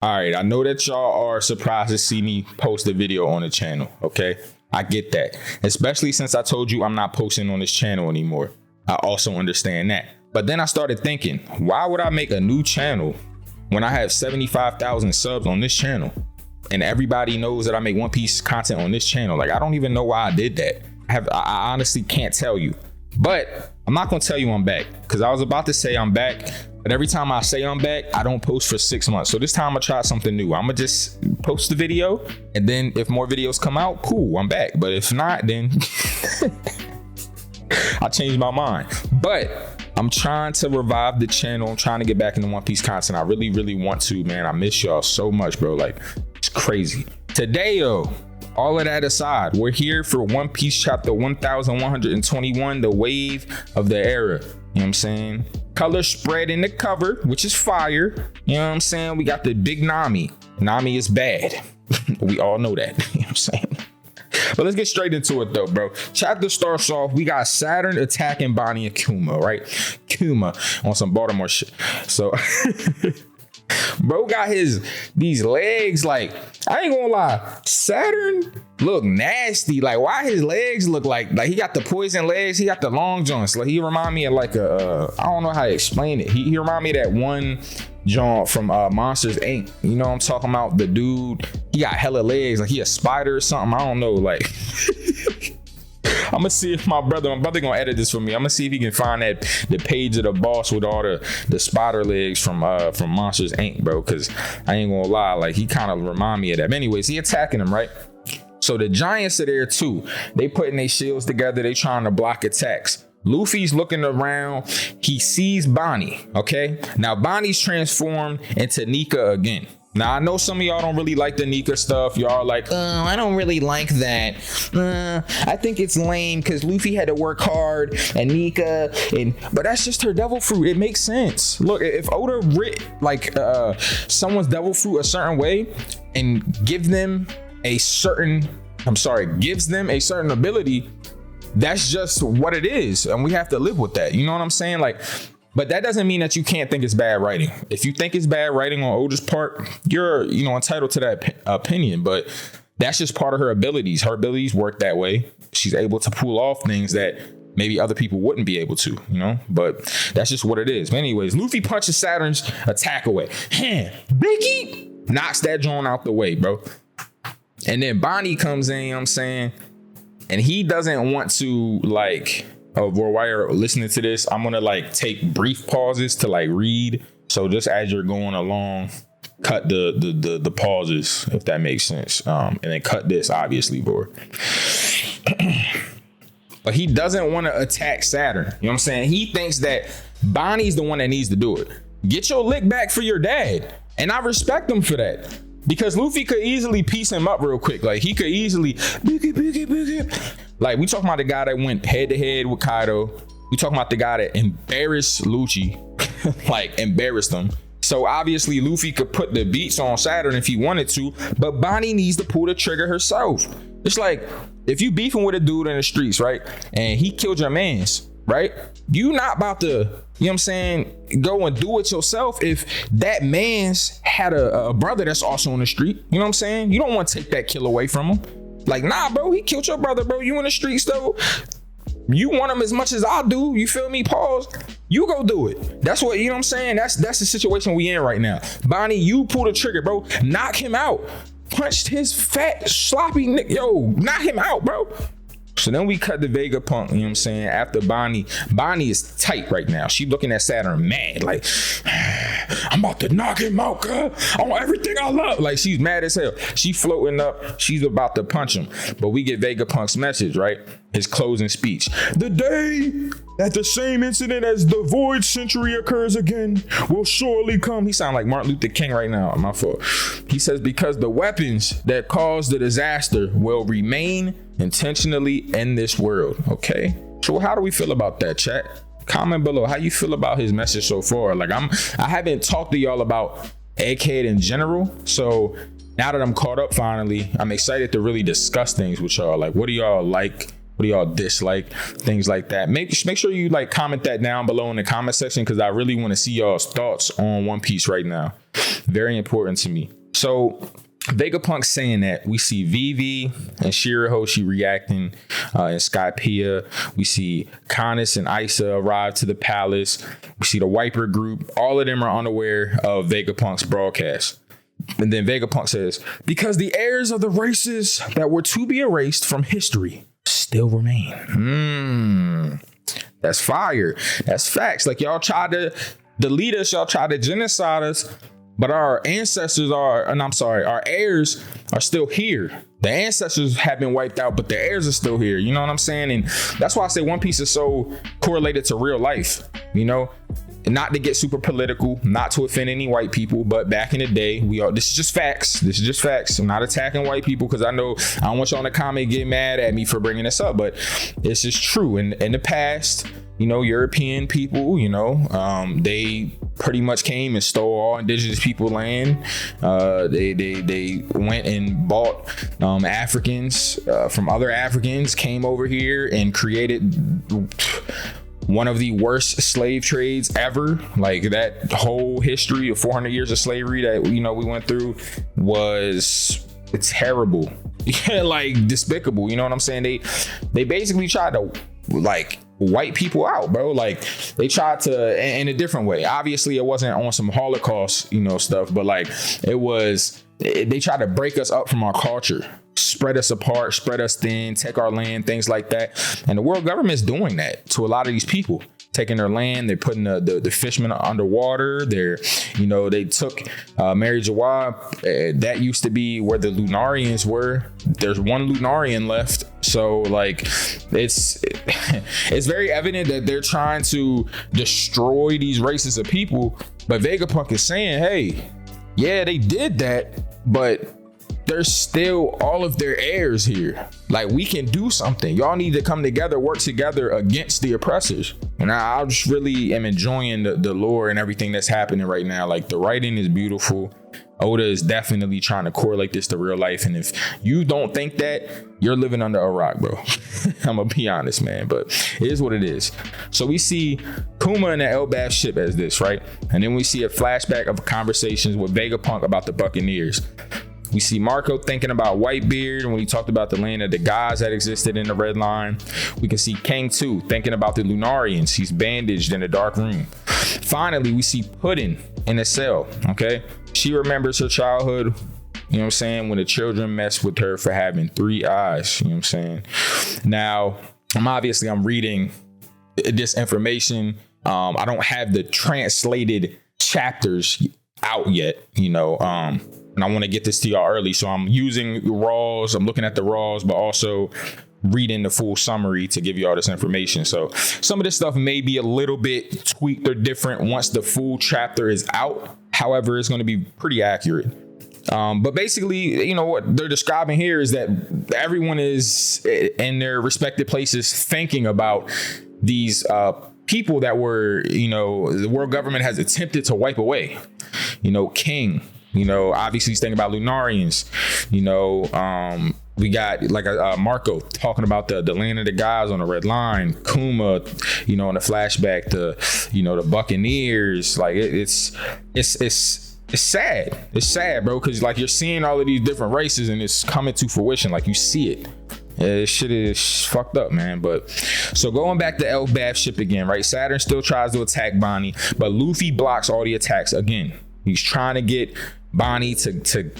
All right, I know that y'all are surprised to see me post a video on the channel, okay? I get that, especially since I told you I'm not posting on this channel anymore. I also understand that. But then I started thinking, why would I make a new channel when I have 75,000 subs on this channel? And everybody knows that I make One Piece content on this channel. Like, I don't even know why I did that. I honestly can't tell you. But I'm not gonna tell you I'm back, because I was about to say I'm back, but every time I say I'm back, I don't post for 6 months. So this time I'm gonna try something new. I'm gonna just post the video, and then if more videos come out, cool, I'm back. But if not, then I changed my mind. But I'm trying to revive the channel. I'm trying to get back into One Piece content. I really, really want to, man. I miss y'all so much, bro. Like, it's crazy. Today, though, all of that aside, we're here for One Piece chapter 1121, the wave of the era. You know what I'm saying? Color spread in the cover, which is fire. You know what I'm saying? We got the big Nami. Nami is bad. We all know that. You know what I'm saying? But let's get straight into it though, bro. Chapter starts off, we got Saturn attacking Bonney and Kuma, right? Kuma on some Baltimore shit. So bro got these legs, like, I ain't gonna lie, Saturn look nasty. Like, why his legs look like he got the poison legs, he got the long joints. Like, he remind me of like a I don't know how to explain it. He remind me of that one joint from Monsters Inc. You know what I'm talking about? The dude, he got hella legs, like he a spider or something. I don't know, like I'm gonna see if my brother gonna edit this for me. I'm gonna see if he can find the page of the boss with all the spider legs from Monsters Inc, bro. Cause I ain't gonna lie, like he kind of remind me of that. But anyways, he attacking him, right? So the giants are there too. They putting their shields together. They trying to block attacks. Luffy's looking around. He sees Bonney. Okay. Now Bonnie's transformed into Nika again. Now, I know some of y'all don't really like the Nika stuff. Y'all like, I don't really like that. I think it's lame because Luffy had to work hard and Nika, but that's just her devil fruit. It makes sense. Look, if Oda writ like someone's devil fruit a certain way and gives them a certain ability, that's just what it is. And we have to live with that. You know what I'm saying? Like, but that doesn't mean that you can't think it's bad writing. If you think it's bad writing on Oda's part, you're, entitled to that opinion. But that's just part of her abilities. Her abilities work that way. She's able to pull off things that maybe other people wouldn't be able to, But that's just what it is. But anyways, Luffy punches Saturn's attack away. Biggie knocks that joint out the way, bro. And then Bonney comes in, and he doesn't want to, like... while you're listening to this, I'm gonna take brief pauses to read. So just as you're going along, cut the pauses, if that makes sense. And then cut this, obviously, bro. But he doesn't want to attack Saturn. You know what I'm saying? He thinks that Bonnie's the one that needs to do it. Get your lick back for your dad. And I respect him for that. Because Luffy could easily piece him up real quick. Like, he could easily... Like, we talking about the guy that went head to head with Kaido. We talking about the guy that embarrassed Lucci. Embarrassed him. So obviously Luffy could put the beats on Saturn if he wanted to, but Bonney needs to pull the trigger herself. It's like, if you beefing with a dude in the streets, right? And he killed your mans, right? You not about to, go and do it yourself if that man's had a brother that's also on the street. You know what I'm saying? You don't want to take that kill away from him. Like, nah, bro, he killed your brother, bro. You in the streets, though. You want him as much as I do. You feel me? Pause. You go do it. That's what, you know what I'm saying? That's the situation we in right now. Bonney, you pull the trigger, bro. Knock him out. Punched his fat, sloppy neck. Yo, knock him out, bro. So then we cut the Vegapunk, you know what I'm saying? After Bonney is tight right now. She looking at Saturn mad, like, I'm about to knock him out, girl. I want everything I love. Like, she's mad as hell. She floating up. She's about to punch him. But we get Vegapunk's message, right? His closing speech. The day that the same incident as the Void Century occurs again will surely come. He sound like Martin Luther King right now. My fault. He says, because the weapons that caused the disaster will remain intentionally in this world. Okay, so how do we feel about that, chat? Comment below how you feel about his message so far. Like, I haven't talked to y'all about Egghead in general, so now that I'm caught up finally, I'm excited to really discuss things with y'all. Like, what do y'all like? What do y'all dislike? Things like that. Make sure you like comment that down below in the comment section, because I really want to see y'all's thoughts on One Piece right now. Very important to me. So Vegapunk saying that, we see Vivi and Shirahoshi reacting in Skypiea. We see Kanis and Isa arrive to the palace. We see the Wiper group. All of them are unaware of Vegapunk's broadcast. And then Vegapunk says, because the heirs of the races that were to be erased from history still remain. That's fire. That's facts. Like, y'all tried to delete us. Y'all tried to genocide us. But our ancestors our heirs are still here. The ancestors have been wiped out, but the heirs are still here. You know what I'm saying? And that's why I say One Piece is so correlated to real life, you know? And not to get super political, not to offend any white people, but back in the day, this is just facts. This is just facts. I'm not attacking white people, because I know I don't want y'all in the comment get mad at me for bringing this up, but it's just true. In the past, you know, European people, you know, they pretty much came and stole all indigenous people land. They went and bought Africans from other Africans, came over here and created one of the worst slave trades ever. Like, that whole history of 400 years of slavery that, you know, we went through it's terrible. Yeah, like despicable. You know what I'm saying? They basically tried to like white people out, bro. Like, they tried to in a different way. Obviously, it wasn't on some Holocaust, you know, stuff, but like they tried to break us up from our culture, spread us apart, spread us thin, take our land, things like that. And the world government's doing that to a lot of these people, taking their land. They're putting the fishermen underwater. They took Mary Jawab. That used to be where the Lunarians were. There's one Lunarian left. So like, it's very evident that they're trying to destroy these races of people. But Vegapunk is saying, hey, yeah, they did that, but there's still all of their heirs here. Like, we can do something. Y'all need to come together, work together against the oppressors. And I just really am enjoying the lore and everything that's happening right now. Like, the writing is beautiful. Oda is definitely trying to correlate this to real life. And if you don't think that, you're living under a rock, bro. I'm gonna be honest, man, but it is what it is. So we see Kuma in the Elbaf ship as this, right? And then we see a flashback of conversations with Vegapunk about the Buccaneers. We see Marco thinking about Whitebeard when he talked about the land of the gods that existed in the Red Line. We can see Kang 2 thinking about the Lunarians. He's bandaged in a dark room. Finally, we see Puddin in a cell, okay? She remembers her childhood, you know what I'm saying, when the children messed with her for having 3 eyes, you know what I'm saying? Now, I'm reading this information. I don't have the translated chapters out yet, you know, and I want to get this to y'all early. So I'm using raws. I'm looking at the raws, but also reading the full summary to give you all this information. So some of this stuff may be a little bit tweaked or different once the full chapter is out. However, it's going to be pretty accurate. But basically, you know, what they're describing here is that everyone is in their respective places thinking about these people that were, you know, the world government has attempted to wipe away. You know, King. You know, obviously he's thinking about Lunarians. You know, we got like Marco talking about the land of the gods on the Red Line. Kuma, you know, in the flashback, the Buccaneers. Like it's sad. It's sad, bro, because like you're seeing all of these different races and it's coming to fruition. Like, you see it. This shit is fucked up, man. But so going back to Elbaf ship again, right? Saturn still tries to attack Bonney, but Luffy blocks all the attacks again. He's trying to get Bonney to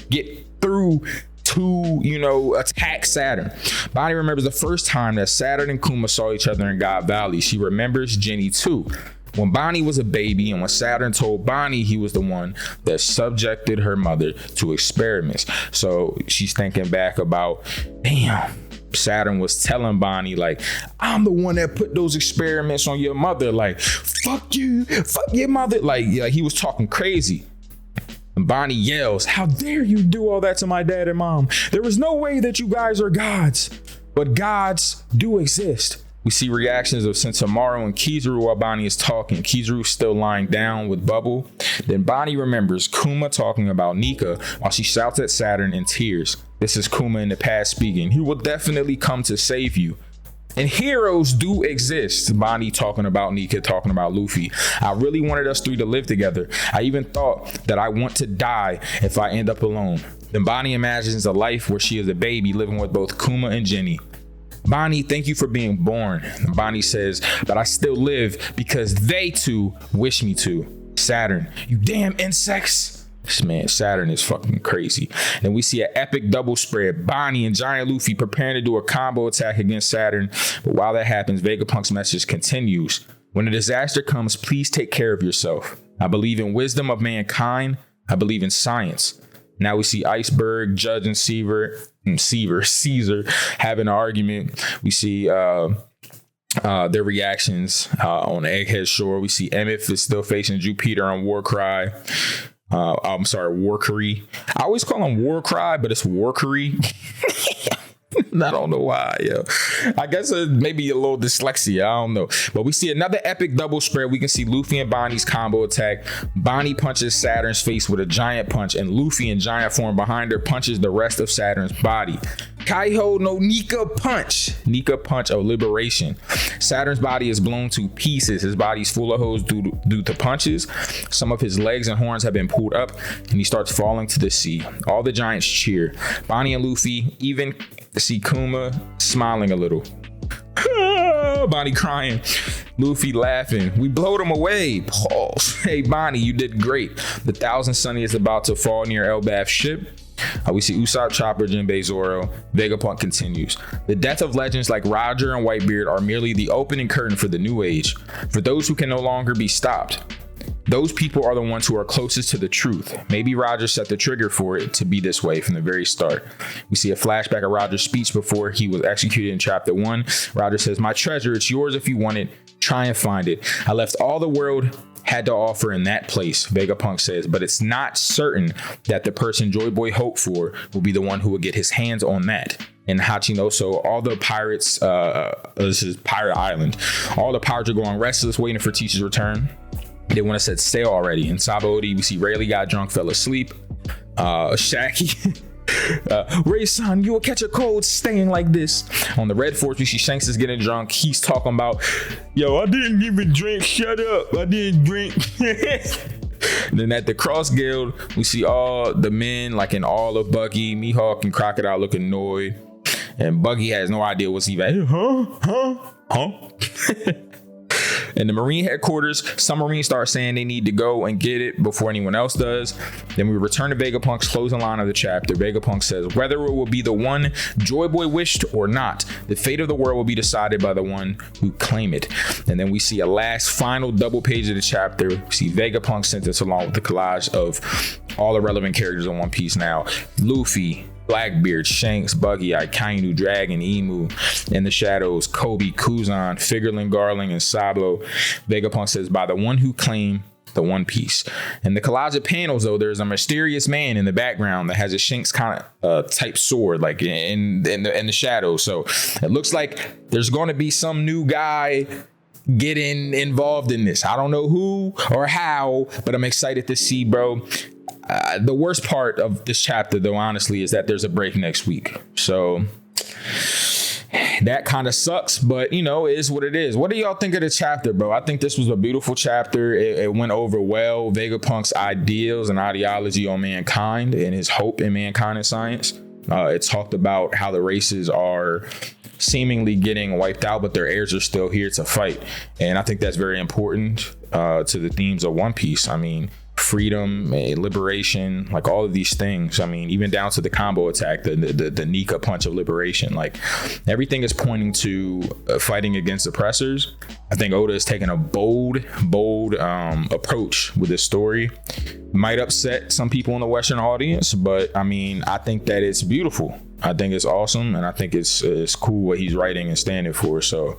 get through to, you know, attack Saturn. Bonney remembers the first time that Saturn and Kuma saw each other in God Valley. She remembers Jenny too. When Bonney was a baby and when Saturn told Bonney he was the one that subjected her mother to experiments. So she's thinking back about, damn, Saturn was telling Bonney, like, I'm the one that put those experiments on your mother. Like, fuck you, fuck your mother. Like he was talking crazy. And Bonney yells, how dare you do all that to my dad and mom? There is no way that you guys are gods, but gods do exist. We see reactions of Sentomaru and Kizaru while Bonney is talking. Kizaru's still lying down with Bubble. Then Bonney remembers Kuma talking about Nika while she shouts at Saturn in tears. This is Kuma in the past speaking. He will definitely come to save you. And heroes do exist. Bonney talking about Nika, talking about Luffy. I really wanted us three to live together. I even thought that I want to die if I end up alone. Then Bonney imagines a life where she is a baby living with both Kuma and Jenny. Bonney, thank you for being born. And Bonney says, but I still live because they two wish me to. Saturn, you damn insects. Man, Saturn is fucking crazy. And we see an epic double spread. Bonney and Giant Luffy preparing to do a combo attack against Saturn. But while that happens, Vegapunk's message continues. When a disaster comes, please take care of yourself. I believe in wisdom of mankind. I believe in science. Now we see Iceberg, Judge, and Caesar having an argument. We see their reactions on Egghead Shore. We see Emmet is still facing Jupiter on Warcry. Warcry. I always call him Warcry, but it's Warcry. I don't know why, yo. I guess maybe a little dyslexia. I don't know. But we see another epic double spread. We can see Luffy and Bonney's combo attack. Bonney punches Saturn's face with a giant punch, and Luffy in giant form behind her punches the rest of Saturn's body. Kaiho no Nika punch. Nika punch of liberation. Saturn's body is blown to pieces. His body's full of holes due to punches. Some of his legs and horns have been pulled up, and he starts falling to the sea. All the giants cheer. Bonney and Luffy even see Kuma smiling a little. Bonney crying. Luffy laughing. We blowed him away. Pause. Hey, Bonney, you did great. The Thousand Sunny is about to fall near Elbaf's ship. We see Usopp, Chopper, Jinbei, Zoro. Vegapunk continues. The death of legends like Roger and Whitebeard are merely the opening curtain for the new age. For those who can no longer be stopped. Those people are the ones who are closest to the truth. Maybe Roger set the trigger for it to be this way from the very start. We see a flashback of Roger's speech before he was executed in chapter 1. Roger says, my treasure, it's yours if you want it. Try and find it. I left all the world had to offer in that place, Vegapunk says, but it's not certain that the person Joy Boy hoped for will be the one who will get his hands on that. In Hachinoso, all the pirates, this is Pirate Island, all the pirates are going restless, waiting for Teach's return. They want to set sail already. In Sabaody, we see Rayleigh got drunk, fell asleep. Shaggy. Ray-san, you will catch a cold staying like this. On the Red Force, we see Shanks is getting drunk. He's talking about, yo, I didn't even drink. Shut up. I didn't drink. And then at the Cross Guild, we see all the men, like in all of Buggy, Mihawk, and Crocodile looking annoyed. And Buggy has no idea what's even. Huh? In the Marine headquarters, some Marines start saying they need to go and get it before anyone else does. Then we return to Vegapunk's closing line of the chapter. Vegapunk says, whether it will be the one Joy Boy wished or not, the fate of the world will be decided by the one who claim it. And then we see a last final double page of the chapter. We see Vegapunk sentence along with the collage of all the relevant characters in One Piece now. Luffy, Blackbeard, Shanks, Buggy, Akainu, Dragon, Emu, In the Shadows, Kobe, Kuzan, Figurlin, Garling, and Sablo. Vegapunk says, by the one who claimed the One Piece. In the collage of panels, though, there's a mysterious man in the background that has a Shanks kind of type sword, like in the shadows. So it looks like there's going to be some new guy getting involved in this. I don't know who or how, but I'm excited to see, bro. The worst part of this chapter, though, honestly, is that there's a break next week. So that kind of sucks, but, you know, it is what it is. What do y'all think of the chapter, bro? I think this was a beautiful chapter. It went over well. Vegapunk's ideals and ideology on mankind and his hope in mankind and science. It talked about how the races are seemingly getting wiped out, but their heirs are still here to fight. And I think that's very important to the themes of One Piece. I mean, freedom, liberation, like all of these things. I mean, even down to the combo attack, the Nika punch of liberation, like everything is pointing to fighting against oppressors. I think Oda is taking a bold approach with this story. Might upset some people in the Western audience, but I mean, I think that it's beautiful. I think it's awesome, and I think it's cool what he's writing and standing for. So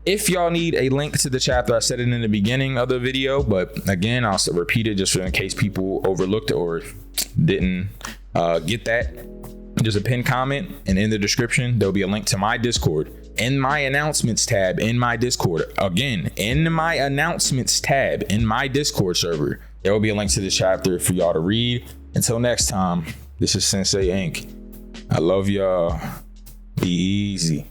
if y'all need a link to the chapter, I said it in the beginning of the video, but again, I'll repeat it just in case people overlooked it or didn't get that. There's a pinned comment, and in the description, there'll be a link to my Discord. In my announcements tab in my Discord, again, in my announcements tab in my Discord server, there will be a link to this chapter for y'all to read. Until next time, this is Sensei Inc. I love y'all. Be easy.